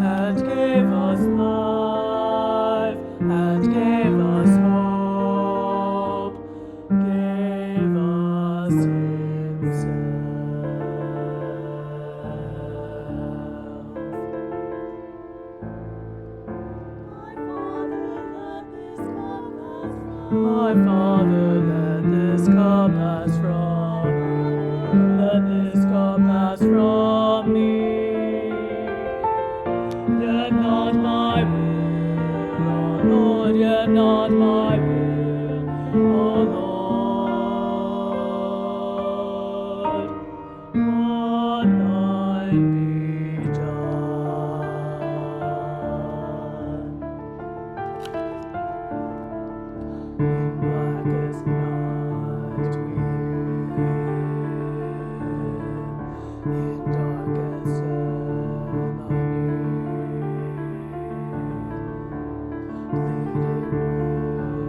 and gave us life, and gave us hope, gave us Himself. My Father, let this cup pass from me. Let this cup pass from me. Yet not my will, O Lord, yet not my will, O Lord, but thine be done. In blackest night we hear Him, in darkest pleading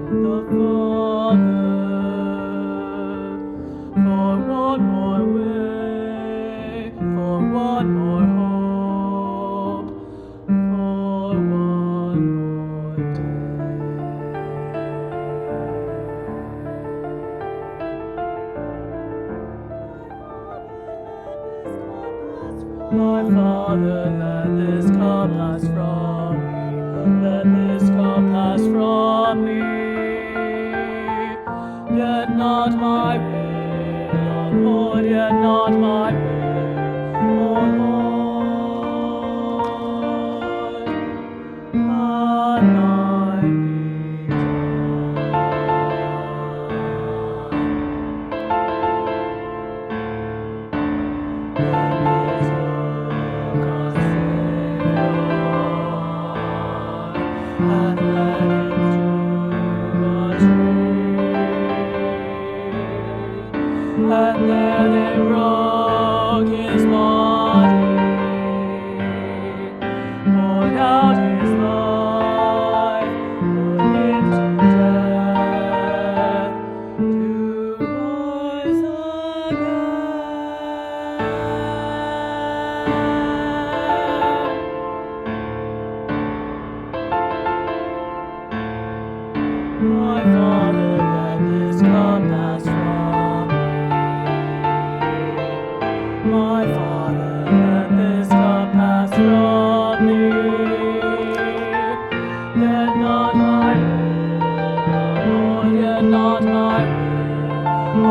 with the Father for one more way, for one more hope, for one more day. My Father, let this cup pass from me. Let this cup pass from me. Yet not my will, O Lord, yet not my will, O Lord, but thine be and led Him to a tree, and there they broke His body, poured out His life, put Him to death, to rise again. My Father, let this cup pass from me. My Father, let this cup pass from me. Yet not my will, O Lord, yet not my will, O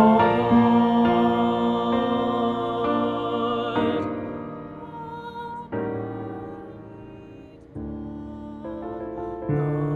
Lord.